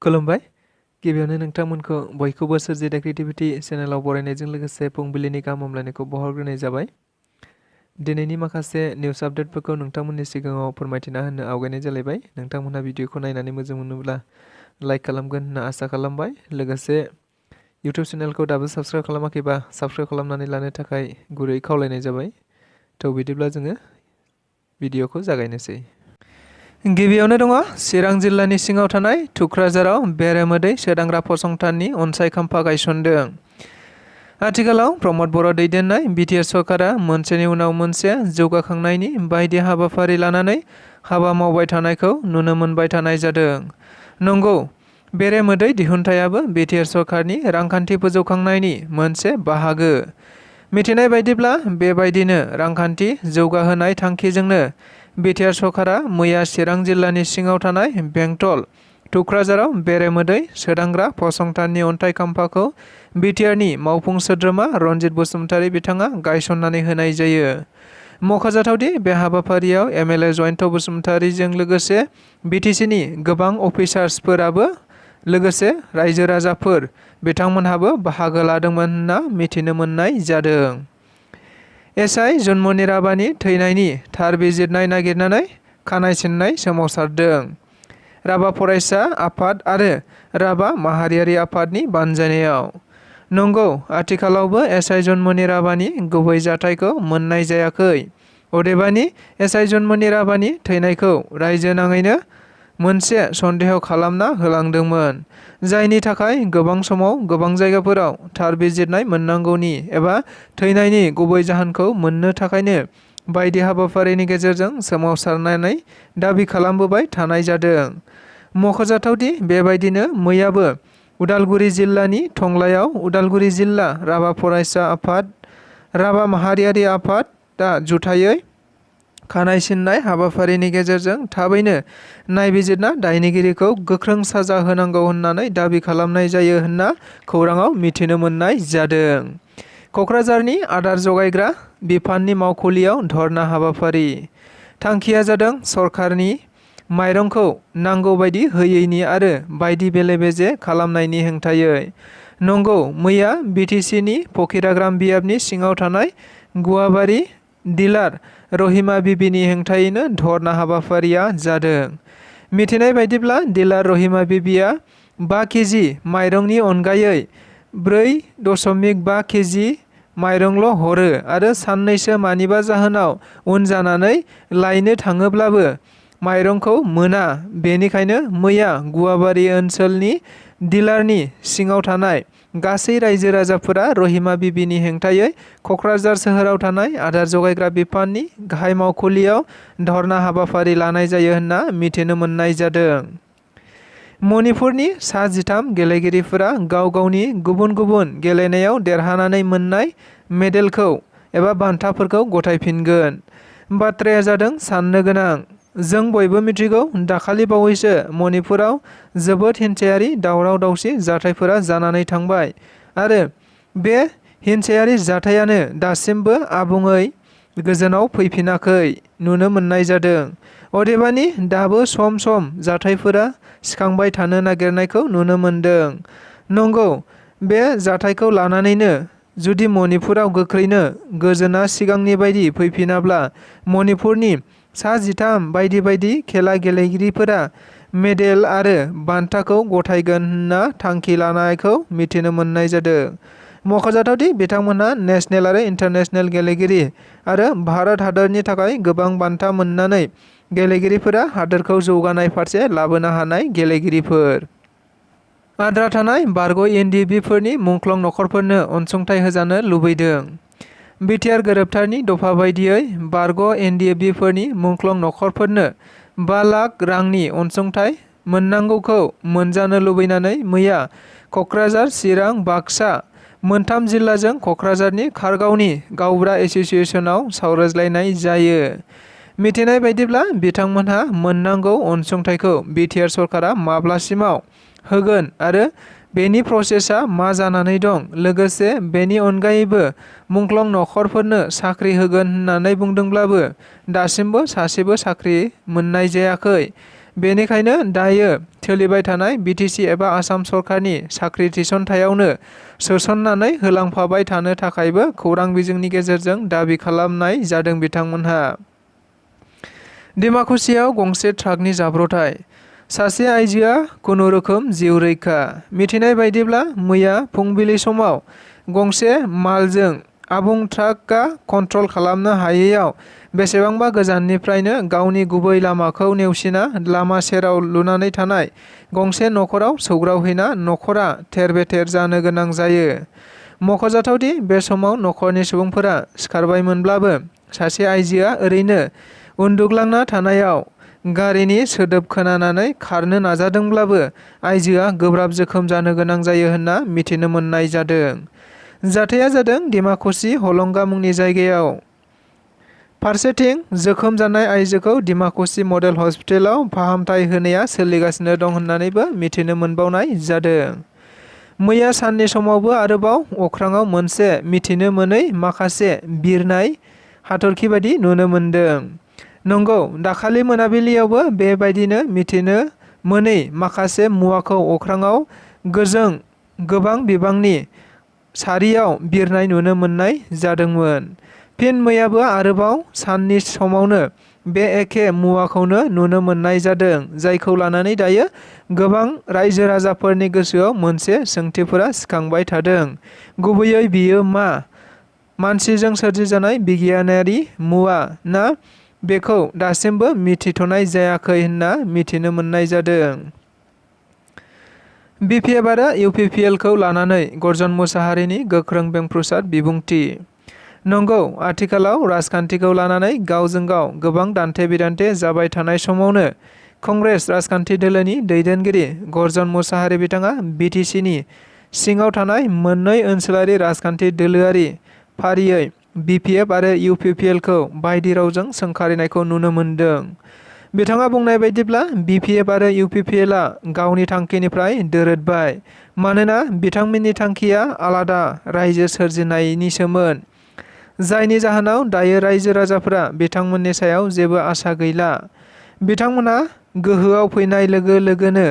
खुलुमबाय गिबियावनो नोंथांमोनखौ बयखौबो सोरजिदा क्रिएटिभिटी चेनेलाव बरायनायजों लोगोसे फुंबिलिनि गाहाम हामलायनायखौ बावहरग्रोनाय जाबाय। दिनैनि माखासे निउस आपडेटफोरखौ नोंथांमोननि सिगाङाव फोरमायथिना होनो आवगायनाय जालायबाय। नोंथांमोनहा भिडिअखौ नायनानै मोजां मोनोब्ला लाइक खालामगोन होनना आसा खालामबाय। लोगोसे इउटिउब चेनेलखौ दाबो साबस्क्राइब खालामाखैबा साबस्क्राइब खालामनानै लानो थाखाय गुरै खावलायनाय जाबाय। थ' बिदिब्ला जोङो भिडिअखौ जागायनोसै। गिबियावनो दङ चिरां जिल्लानि सिङाव थानाय थुक्राझाराव बेरेमोदै सोदांग्रा फसंथाननि अनसाय खाम्फा गायसनदों। आथिखालाव प्रमद बर' दैदेननाय बिटिआर सरकारा मोनसेनि उनाव मोनसे जौगाखांनायनि बायदि हाबाफारि लानानै हाबा मावबाय थानायखौ नुनो मोनबाय थानाय जादों। नंगौ, बेरेमोदै दिहुनथायाबो बिटिआर सरकारनि रांखान्थि फोजौखांनायनि मोनसे बाहागो। मिथिनाय बायदिब्ला बेबायदिनो रांखान्थि जौगाहोनाय थांखिजोंनो बिटिआर सरकारा मैया चिरां जिल्लानि सिङाव थानाय बेंटल थुक्राझाराव बेरेमोदै सोदांग्रा फसंथाननि अन्थाइ खाम्फाखौ बिटिआरनि मावफुं सोद्रोमा रनजित बसुमतारी बिथाङा गायसननानै होनाय जायो। मख'जाथावदि बे हाबाफारियाव एमएलए जयन्त बसुमतारीजों लोगोसे बिटिसिनि गोबां अफिसार्सफोराबो लोगोसे रायजो राजाफोर बिथांमोनहाबो बाहागो लादोंमोन होनना मिथिनो मोननाय जादों। एसआइ जन्मनि राभानि थैनायनि थार बिजिरनाय नागिरनानै खानाय सिननाय सोमावसारदों। राभा फरायसा आफाद आरो राभा माहारियारि आफादनि बानजायनायाव। नंगौ, आथिखालावबो एसआइ जन्मनि राभानि गुबै जाथायखौ मोननाय जायाखै। अदेबानि एसआइ जन्मनि राभानि थैनायखौ रायजो नाङैनो मोनसे सन्देह खालामना होलांदोंमोन, जायनि थाखाय गोबां समाव गोबां जायगाफोराव थार बिजिरनाय मोननांगौनि एबा थैनायनि गुबै जाहोनखौ मोननो थाखायनो बायदि हाबाफारिनि गेजेरजों सोमावसारनानै दाबि खालामबोबाय थानाय जादों। मख'जाथावदि बेबायदिनो मैयाबो उदालगुरि जिल्लानि टंलायाव उदालगुरि जिल्ला राभा फरायसा आफाद, राभा माहारियारि आफादआ जुथायै खानाय सिननाय हाबाफारिनि गेजेरजों थाबैनो नायबिजिरना दायनिगिरिखौ गोख्रों साजा होनांगौ होननानै दाबि खालामनाय जायो होनना खौराङाव मिथिनो मोननाय जादों। क'क्राझारनि आदार जगायग्रा बिफाननि मावखुलियाव धर्ना हाबाफारि। थांखिया जादों सरकारनि माइरंखौ नांगौ बायदि होयैनि आरो बायदि बेले-बेजे खालामनायनि हेंथायै। नंगौ, मैया बिटिसिनि फकिराग्राम बियाबनि सिङाव थानाय गुवाबारि डिलार रहिमा बिबिनि हेंथायैनो धर्ना हाबाफारिया जादों। मिथिनाय बायदिब्ला डिलार रहिमा बिबिया 5 केजि माइरंनि अनगायै 4.5 केजि माइरंल' हरो आरो साननैसो मानिबा जाहोनाव उन जानानै लायनो थाङोब्लाबो माइरंखौ मोना। बेनिखायनो मैया गुवाबारि ओनसोलनि डिलारनि सिङाव थानाय गासै रायजो राजाफोरा रहिमा बिबिनि हेंथायै क'क्राझार सोहोराव थानाय आदार जगायग्रा बिफाननि गाहाय मावखुलियाव धर्ना हाबाफारि लानाय जायो होनना मिथिनो मोननाय जादों। मणिपुरनि सा 13 गेलेगिरिफोरा गाव गावनि गुबुन गुबुन गेलेनायाव देरहानानै मोननाय मेडेलखौ एबा बान्थाफोरखौ गथायफिनगोन। बाथ्राया जादों साननो गोनां। जों बयबो मिथिगौ, दाखालि बावैसो मणिपुराव जोबोद हिंसायारि दावराव-दावसि जाथायफोरा जानानै थांबाय आरो बे हिंसायारि जाथायानो दासिमबो आबुङै गोजोनाव फैफिनाखै नुनो मोननाय जादों। अदेबानि दाबो सम सम जाथायफोरा सिखांबाय थानो नागिरनायखौ नुनो मोनदों। नंगौ, बे जाथायखौ लानानैनो जुदि मणिपुराव गोख्रैनो गोजोना सिगांनि बायदि फैफिनाब्ला मणिपुरनि सा 13 बायदि बायदि खेला गेलेगिरिफोरा मेडेल आरो बान्थाखौ गथायगोन होनना थांखि लानायखौ मिथिनो मोननाय जादों। मख'जाथावदि बिथांमोनहा नेशनेल आरो इन्टारनेशनेल गेलेगिरि आरो भारत हादरनि थाखाय गोबां बान्था मोननानै गेलेगिरिफोरा हादोरखौ जौगानाय फारसे लाबोनो हानाय गेलेगिरिफोर। आद्रा थानाय बारग' एनडिएफबिफोरनि मुंख्लं नखरफोरनो अनसुंथाइ होजानो लुबैदों। बिटिआर गोरोबथानि दफा बायदियै बारग' एनडिएफबिफोरनि मुंख्लं नखरफोरनो 5 लाख रांनि अनसुंथाइ मोननांगौखौ मोनजानो लुबैनानै मैया क'क्राझार, चिरां, बाक्सा मोनथाम जिल्लाजों क'क्राझारनि खारगावनि गावबुरा एस'सिएशनाव सावरायज्लायनाय जायो। मिथिनाय बायदिब्ला बिथांमोनहा मोननांगौ अनसुंथाइखौ बिटिआर सरकारा माब्लासिमाव होगोन आरो बेनि प्रसेसा मा जानानै दं, लोगोसे बेनि अनगायैबो मुंख्लं नखरफोरनो साख्रि होगोन होननानै बुंदोंब्लाबो दासिमबो सासेबो साख्रि मोननाय जायाखै। बेनिखायनो दायो सोलिबाय थानाय BTC एबा आसाम सरकारनि साख्रि थिसनथायावनो सोसननानै होलांफाबाय थानो थाखायबो खौरां बिजोंनि गेजेरजों दाबि खालामनाय जादों बिथांमोनहा। डिमाकुसियाव गंसे ट्राकनि जाब्रबथाय, सासे आइजोआ खुनुरुखुम जिउ रैखा। मिथिनाय बायदिब्ला मैया फुंबिलि समाव गंसे मालजों आबुं ट्राकआ कन्ट्रल खालामनो हायैयाव बेसेबांबा गोजाननिफ्रायनो गावनि गुबै लामाखौ नेवसिना लामा सेराव लुनानै थानाय गंसे नखराव सौग्रावहैना नखरा थेर-बेथेर जानो गोनां जायो। मख'जाथावदि बे समाव नखरनि सुबुंफोरा सिखारबायमोनब्लाबो सासे आइजोआ ओरैनो उन्दुग्लांना थानायाव गारिनि सोदोब खोनानानै खारनो नाजादोंब्लाबो आइजोआ गोब्राब जोखोम जानो गोनां जायो होनना मिथिनो मोननाय जादों। जाथाया जादों डिमाकुसि हलंगा मुंनि जायगायाव। फारसेथिं जोखोम जानाय आइजोखौ डिमाकुसि मडेल हस्पिटालाव फाहामथाय होनाया सोलिगासिनो दं होननानैबो मिथिनो मोनबावनाय जादों। मैया साननि समावबो आरोबाव अख्राङाव मोनसे मिथिनो मोनै माखासे बिरनाय हाथरखि बायदि नुनो मोन्दों। नंगौ, दाखालि मोनाबिलियावबो बेबायदिनो मिथिनो मोनै माखासे मुवाखौ अख्राङाव गोजों गोबां बिबांनि सारियाव बिरनाय नुनो मोननाय जादोंमोन। फिन मैयाबो आरोबाव साननि समावनो बे एखे मुवाखौनो नुनो मोननाय जादों, जायखौ लानानै दायो गोबां रायजो राजाफोरनि गोसोआव मोनसे सोंथिफोरा सिखांबाय थादों। गुबैयै बियो मा मानसिजों सोरजिजानाय बिगियानारि मुवा ना बेखौ दासिमबो मिथिथ'नाय जायाखै होनना मिथिनो मोननाय जादों। BPF आरो UPPL खौ लानानै गर्जन मुसाहारिनि गोख्रों बेंफ्रुसार बिबुंथि। नंगौ, आथिखालाव राजखान्थिखौ लानानै गावजों गाव गोबां दान्थे-बिदान्थे जाबाय थानाय समावनो कंग्रेस राजखान्थि दोलोनि दैदेनगिरि गर्जन मुसाहारि बिथाङा BTC-नि सिङाव थानाय मोननै ओनसोलारि राजखान्थि दोलोआरि फारियै BPF आरो UPPL खौ बायदि रावजों सोंखारिनायखौ नुनो मोनदों। बिथाङा बुंनाय बायदिब्ला BPF आरो UPPL आ गावनि थांखिनिफ्राय दोरोदबाय, मानोना बिथांमोननि थांखिया आलादा रायजो सोरजिनायनिसोमोन, जायनि जाहोनाव दायो रायजो राजाफोरा बिथांमोननि सायाव जेबो आसा गैला। बिथांमोना गोहोआव फैनाय लोगो लोगोनो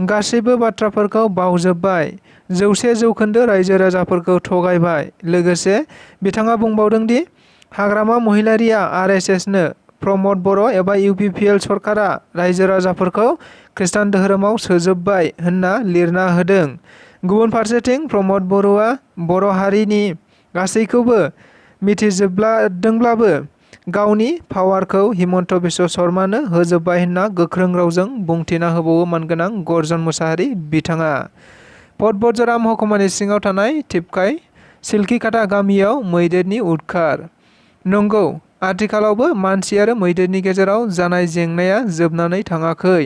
गासैबो बाथ्राफोरखौ बावजोबबाय, 100% रायजो राजाफोरखौ थगायबाय। लोगोसे बिथाङा बुंबावदों दि हाग्रामा महिलारीआ RSS-नो प्रमद बर' एबा UPPL सरकारा रायजो राजाफोरखौ खृष्टान धोरोमाव सोजोबबाय होनना लिरना होदों। गुबुन फारसेथिं प्रमद बर'आ बर' हारिनि गासैखौबो मिथिजोबदोंब्लाबो गावनि पावारखौ हिमन्त बिश्व शर्मानो होजोबबाय होनना गोख्रों रावजों बुंथिना होबावो मानगोनां गर्जन मुसाहारि बिथाङा। पदबजरा महकुमानि सिङाव थानाय थिपकाय सिल्किकाटा गामियाव मैदेरनि उदखार। नंगौ, आथिखालावबो मानसि आरो मैदेरनि गेजेराव जानाय जेंनाया जोबनानै थाङाखै।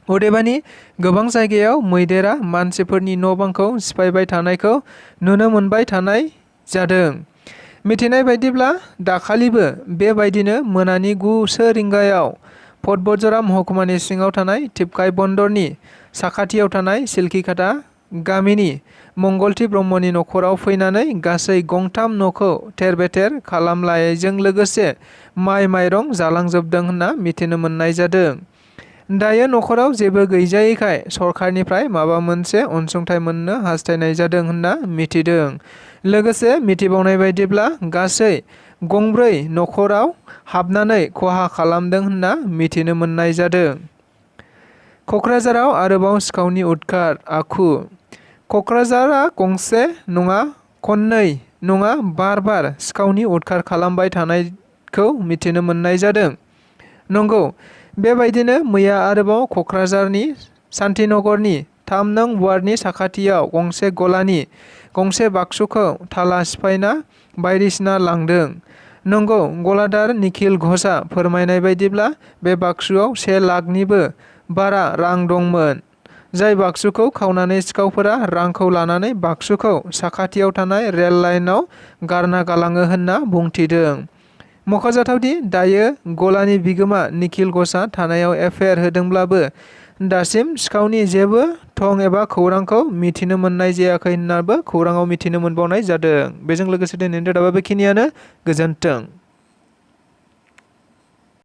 अदेबानि गोबां जायगायाव मैदेरा मानसिफोरनि न'-बांखौ सिफायबाय थानायखौ नुनो मोनबाय थानाय जादों। मिथिनाय बायदिब्ला दाखालिबो बेबायदिनो मोनानि 9 रिंगायाव पदबजरा महकुमानि सिङाव थानाय थिपकाय बन्दरनि साखाथियाव थानाय सिल्किकाटा गामिनि मंगलती ब्रह्मनि नखराव फैनानै गासै गंथाम न'खौ थेर-बेथेर खालामलायजों लोगोसे माइ-माइरं जालांजोबदों होनना मिथिनो मोननाय जादों। दायो नखराव जेबो गैजायैखाय सरकारनिफ्राय माबा मोनसे अनसुंथाइ मोननो हास्थायनाय जादों होनना मिथिदों। लोगोसे मिथिबावनाय बायदिब्ला गासै 4 नखराव हाबनानै खहा खालामदों होनना मिथिनो मोननाय जादों। कक्राझाराव आरोबाव सिखावनि उदखार आखु। कक्राझारआ गंसे नङा, खननै नङा, बार सिखावनि उदखार खालामबाय थानायखौ मिथिनो मोननाय जादों। नंगौ, बेबायदिनो मैया आरोबाव कक्राझारनि शान्तिनगरनि 3 नं वार्डनि साखाथियाव गंसे गलानि गंसे बाक्सुखौ थाला सिफायना बायदिसिना लांदों। नंगौ, गलादार निखिल घोषआ फोरमायनाय बायदिब्ला बे बाक्सुआव 1 लाखनिबो बारा रां दंमोन। जाय बाक्सुखौ खावनानै सिखावफोरा रांखौ लानानै बाक्सुखौ साखाथियाव थानाय रेल लाइनआव गारना गालाङो होनना बुंथिदों। मख'जाथावदि दायो गलानि बिगोमा निखिल घोषआ थानायाव एफआइआर होदोंब्लाबो दासिम सिखावनि जेबो थं एबा खौरांखौ मिथिनो मोननाय जायाखै होननाबो खौराङाव मिथिनो मोनबावनाय जादों। बेजों लोगोसे दिनैनि रादाबा बेखिनियानो। गोजोन्थों।